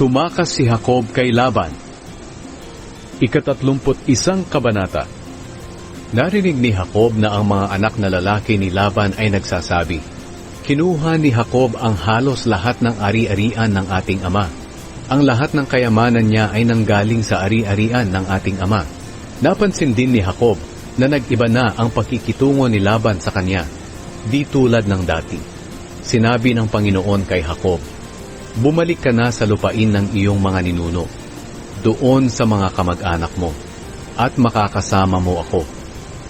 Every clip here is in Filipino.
Tumakas si Jacob kay Laban. Ika-31 kabanata. Narinig ni Jacob na ang mga anak na lalaki ni Laban ay nagsasabi, "Kinuha ni Jacob ang halos lahat ng ari-arian ng ating ama. Ang lahat ng kayamanan niya ay nanggaling sa ari-arian ng ating ama." Napansin din ni Jacob na nag-iba na ang pakikitungo ni Laban sa kanya, di tulad ng dati. Sinabi ng Panginoon kay Jacob, "Bumalik ka na sa lupain ng iyong mga ninuno, doon sa mga kamag-anak mo, at makakasama mo ako."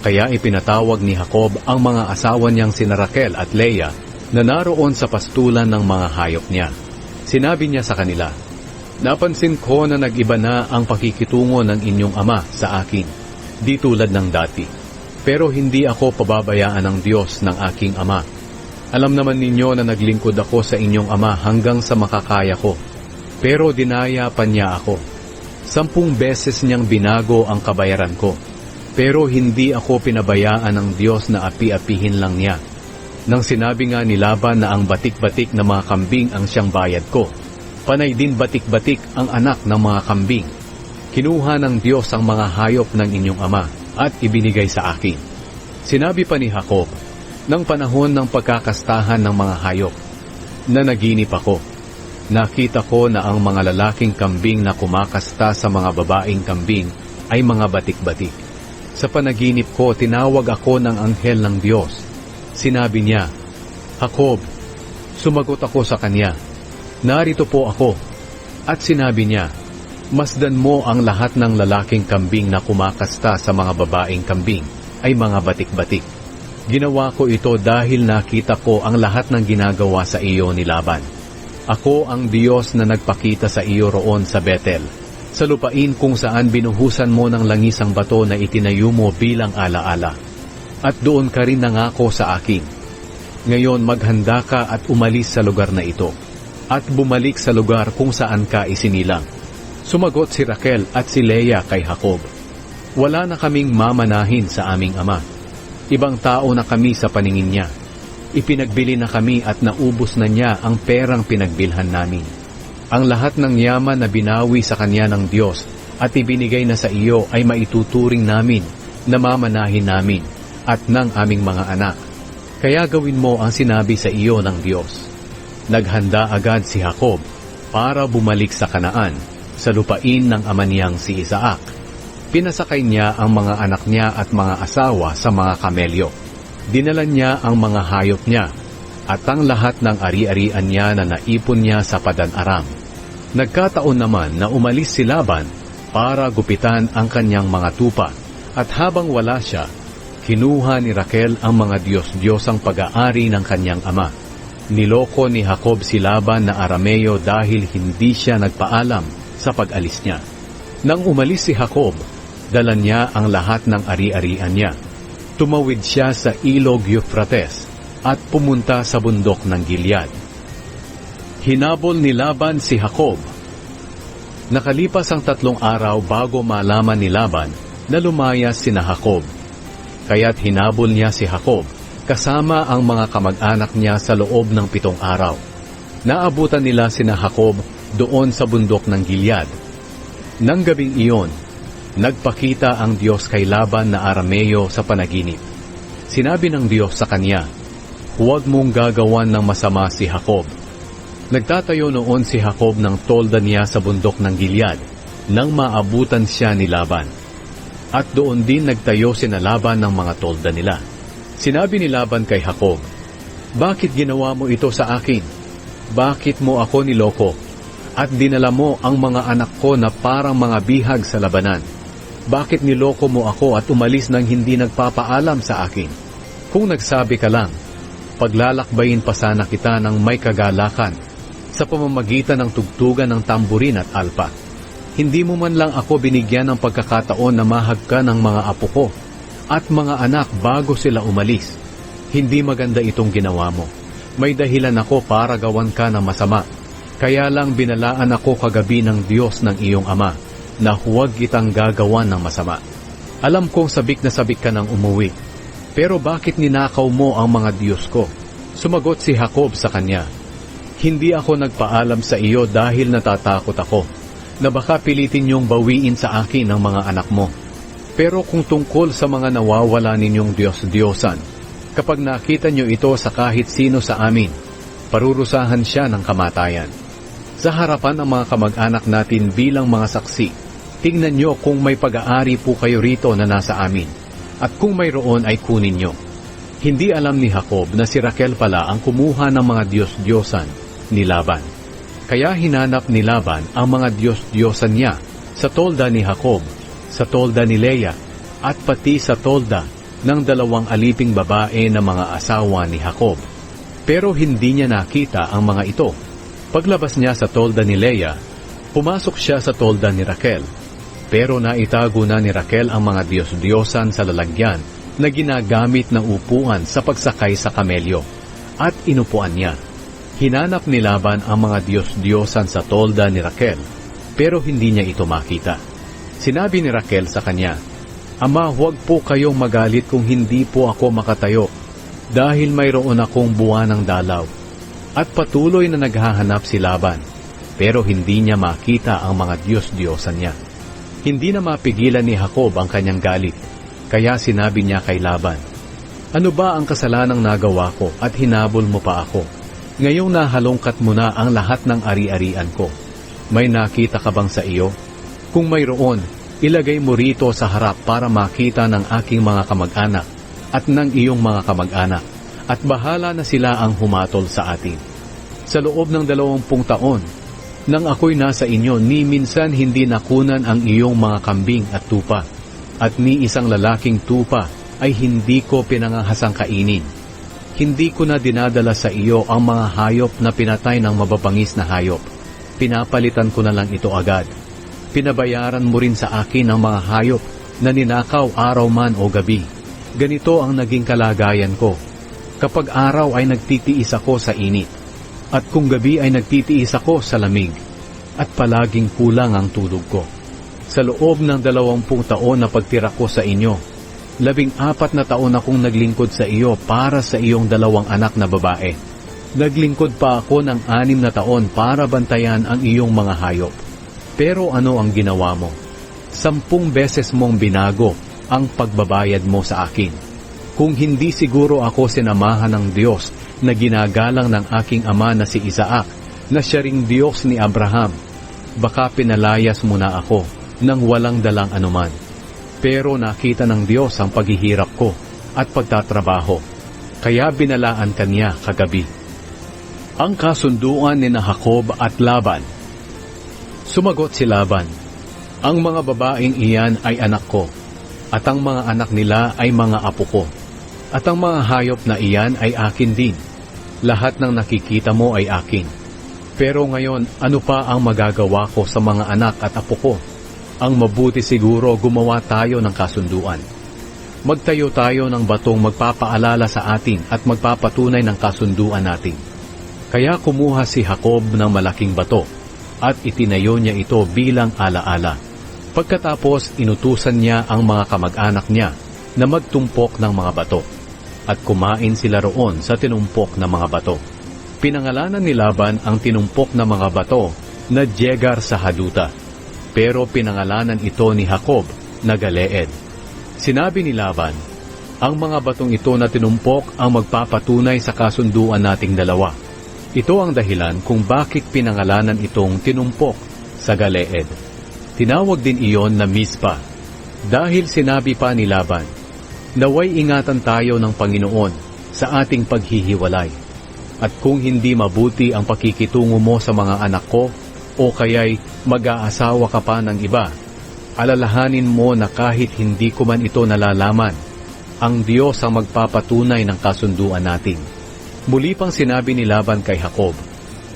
Kaya ipinatawag ni Jacob ang mga asawa niyang sina Raquel at Leah na naroon sa pastulan ng mga hayop niya. Sinabi niya sa kanila, "Napansin ko na nag-iba na ang pakikitungo ng inyong ama sa akin, di tulad ng dati. Pero hindi ako pababayaan ng Diyos ng aking ama. Alam naman ninyo na naglingkod ako sa inyong ama hanggang sa makakaya ko. Pero dinaya pa niya ako. 10 beses niyang binago ang kabayaran ko. Pero hindi ako pinabayaan ng Diyos na api-apihin lang niya. Nang sinabi nga ni Laban na ang batik-batik na mga kambing ang siyang bayad ko, panay din batik-batik ang anak ng mga kambing. Kinuha ng Diyos ang mga hayop ng inyong ama at ibinigay sa akin." Sinabi pa ni Jacob, "Nang panahon ng pagkakastahan ng mga hayop, na naginip ako. Nakita ko na ang mga lalaking kambing na kumakasta sa mga babaeng kambing ay mga batik-batik. Sa panaginip ko, tinawag ako ng anghel ng Diyos. Sinabi niya, 'Jacob.' Sumagot ako sa kanya, 'Narito po ako.' At sinabi niya, 'Masdan mo ang lahat ng lalaking kambing na kumakasta sa mga babaeng kambing ay mga batik-batik. Ginawa ko ito dahil nakita ko ang lahat ng ginagawa sa iyo ni Laban. Ako ang Diyos na nagpakita sa iyo roon sa Betel, sa lupain kung saan binuhusan mo ng langis ang bato na itinayo mo bilang alaala. At doon ka rin nangako sa akin. Ngayon maghanda ka at umalis sa lugar na ito, at bumalik sa lugar kung saan ka isinilang." Sumagot si Raquel at si Leah kay Jacob, "Wala na kaming mamanahin sa aming ama. Ibang tao na kami sa paningin niya. Ipinagbili na kami at naubos na niya ang perang pinagbilhan namin. Ang lahat ng yaman na binawi sa kanya ng Diyos at ibinigay na sa iyo ay maituturing namin na mamanahin namin at ng aming mga anak. Kaya gawin mo ang sinabi sa iyo ng Diyos." Naghanda agad si Jacob para bumalik sa Kanaan, sa lupain ng ama niyang si Isaac. Pinasakay niya ang mga anak niya at mga asawa sa mga kamelyo. Dinala niya ang mga hayop niya at ang lahat ng ari-arian niya na naipon niya sa Padan-aram. Nagkataon naman na umalis si Laban para gupitan ang kanyang mga tupa, at habang wala siya, kinuha ni Raquel ang mga Diyos-Diyosang pag-aari ng kanyang ama. Niloko ni Jacob si Laban na Arameo dahil hindi siya nagpaalam sa pag-alis niya. Nang umalis si Jacob, dala niya ang lahat ng ari-arian niya. Tumawid siya sa ilog Euphrates at pumunta sa bundok ng Gilead. Hinabol ni Laban si Jacob. Nakalipas ang 3 araw bago malaman ni Laban na lumayas sina Jacob. Kaya't hinabol niya si Jacob kasama ang mga kamag-anak niya sa loob ng 7 araw. Naabutan nila sina Jacob doon sa bundok ng Gilead. Nang gabing iyon, nagpakita ang Diyos kay Laban na Arameo sa panaginip. Sinabi ng Diyos sa kanya, "Huwag mong gagawan ng masama si Jacob." Nagtatayo noon si Jacob ng tolda niya sa bundok ng Gilead nang maabutan siya ni Laban. At doon din nagtayo sina Laban ng mga tolda nila. Sinabi ni Laban kay Jacob, "Bakit ginawa mo ito sa akin? Bakit mo ako niloko? At dinala mo ang mga anak ko na parang mga bihag sa labanan. Bakit niloko mo ako at umalis nang hindi nagpapaalam sa akin? Kung nagsabi ka lang, paglalakbayin pa sana kita ng may kagalakan sa pamamagitan ng tugtugan ng tamburin at alpa. Hindi mo man lang ako binigyan ng pagkakataon na mahagka ng mga apo ko at mga anak bago sila umalis. Hindi maganda itong ginawa mo. May dahilan ako para gawan ka ng masama. Kaya lang binalaan ako kagabi ng Diyos ng iyong ama na huwag kitang gagawan ng masama. Alam kong sabik na sabik ka ng umuwi. Pero bakit ninakaw mo ang mga Diyos ko?" Sumagot si Jacob sa kanya, Hindi ako nagpaalam sa iyo dahil natatakot ako na baka pilitin niyong bawiin sa akin ang mga anak mo. Pero kung tungkol sa mga nawawala ninyong Diyos-Diyosan, kapag nakita niyo ito sa kahit sino sa amin, parurusahan siya ng kamatayan. Sa harapan ng mga kamag-anak natin bilang mga saksi, tingnan niyo kung may pag-aari po kayo rito na nasa amin, at kung mayroon ay kunin niyo. Hindi alam ni Jacob na si Raquel pala ang kumuha ng mga Diyos-Diyosan ni Laban. Kaya hinanap ni Laban ang mga Diyos-Diyosan niya sa tolda ni Jacob, sa tolda ni Leah, at pati sa tolda ng 2 aliping babae na mga asawa ni Jacob. Pero hindi niya nakita ang mga ito. Paglabas niya sa tolda ni Leah, pumasok siya sa tolda ni Raquel. Pero naitago na ni Raquel ang mga Diyos-Diyosan sa lalagyan na ginagamit ng upuan sa pagsakay sa kamelyo, at inupuan niya. Hinanap ni Laban ang mga Diyos-Diyosan sa tolda ni Raquel, pero hindi niya ito makita. Sinabi ni Raquel sa kanya, "Ama, huwag po kayong magalit kung hindi po ako makatayo, dahil mayroon akong buwan ng dalaw." At patuloy na naghahanap si Laban, pero hindi niya makita ang mga Diyos-Diyosan niya. Hindi na mapigilan ni Jacob ang kanyang galit, kaya sinabi niya kay Laban, "Ano ba ang kasalanang nagawa ko at hinabol mo pa ako? Ngayong nahalongkat mo na ang lahat ng ari-arian ko. May nakita ka bang sa iyo? Kung mayroon, ilagay mo rito sa harap para makita ng aking mga kamag-anak at ng iyong mga kamag-anak, at bahala na sila ang humatol sa atin. Sa loob ng 20 taon, nang ako'y nasa inyo, ni minsan hindi nakunan ang iyong mga kambing at tupa, at ni isang lalaking tupa ay hindi ko pinangahasang kainin. Hindi ko na dinadala sa iyo ang mga hayop na pinatay ng mababangis na hayop. Pinapalitan ko na lang ito agad. Pinabayaran mo rin sa akin ang mga hayop na ninakaw araw man o gabi. Ganito ang naging kalagayan ko. Kapag araw ay nagtitiis ako sa init, at kung gabi ay nagtitiis ako sa lamig, at palaging kulang ang tulog ko. Sa loob ng 20 taon na pagtira ko sa inyo, 14 na taon akong naglingkod sa iyo para sa iyong 2 anak na babae. Naglingkod pa ako ng 6 na taon para bantayan ang iyong mga hayop. Pero ano ang ginawa mo? 10 beses mong binago ang pagbabayad mo sa akin. Kung hindi siguro ako sinamahan ng Diyos na ginagalang ng aking ama na si Isaac, na siya ring Diyos ni Abraham, baka pinalayas mo na ako nang walang dalang anuman. Pero nakita ng Diyos ang paghihirap ko at pagtatrabaho, kaya binalaan kanya kagabi." Ang kasunduan ni Jacob at Laban. Sumagot si Laban, "Ang mga babaeng iyan ay anak ko, at ang mga anak nila ay mga apo ko, at ang mga hayop na iyan ay akin din. Lahat ng nakikita mo ay akin. Pero ngayon, ano pa ang magagawa ko sa mga anak at apo ko? Ang mabuti siguro gumawa tayo ng kasunduan. Magtayo tayo ng batong magpapaalala sa atin at magpapatunay ng kasunduan natin." Kaya kumuha si Jacob ng malaking bato at itinayo niya ito bilang alaala. Pagkatapos inutusan niya ang mga kamag-anak niya na magtumpok ng mga bato, at kumain sila roon sa tinumpok na mga bato. Pinangalanan ni Laban ang tinumpok na mga bato na Jegar sa Haduta, pero pinangalanan ito ni Jacob na Galeed. Sinabi ni Laban, "Ang mga batong ito na tinumpok ang magpapatunay sa kasunduan nating dalawa." Ito ang dahilan kung bakit pinangalanan itong tinumpok sa Galeed. Tinawag din iyon na Mizpa, dahil sinabi pa ni Laban, "Naway ingatan tayo ng Panginoon sa ating paghihiwalay. At kung hindi mabuti ang pakikitungo mo sa mga anak ko, o kaya'y mag-aasawa ka pa ng iba, alalahanin mo na kahit hindi ko man ito nalalaman, ang Diyos ang magpapatunay ng kasunduan natin." Muli pang sinabi ni Laban kay Jacob,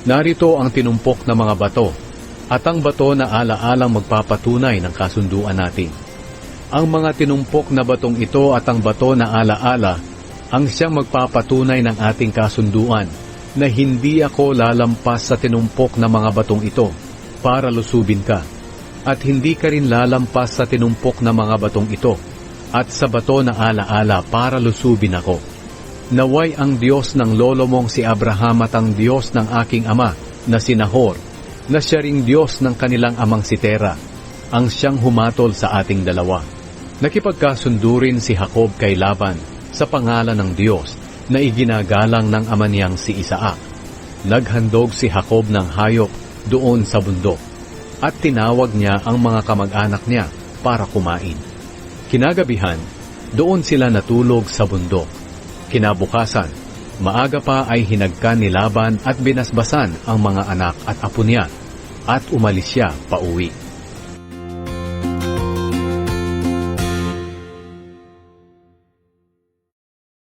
"Narito ang tinumpok na mga bato, at ang bato na alaalang magpapatunay ng kasunduan natin. Ang mga tinumpok na batong ito at ang bato na alaala ang siyang magpapatunay ng ating kasunduan, na hindi ako lalampas sa tinumpok na mga batong ito para lusubin ka, at hindi ka rin lalampas sa tinumpok na mga batong ito at sa bato na alaala para lusubin ako. Naway ang Diyos ng lolo mong si Abraham at ang Diyos ng aking ama na si Nahor, na siya ring Diyos ng kanilang amang si Tera, ang siyang humatol sa ating dalawa. Nakipagkasundo rin si Jacob kay Laban sa pangalan ng Diyos na iginagalang ng ama niyang si Isaac. Naghandog si Jacob ng hayop doon sa bundok at tinawag niya ang mga kamag-anak niya para kumain. Kinagabihan, doon sila natulog sa bundok. Kinabukasan, maaga pa ay hinagkan ni Laban at binasbasan ang mga anak at apo niya at umalis siya pauwi.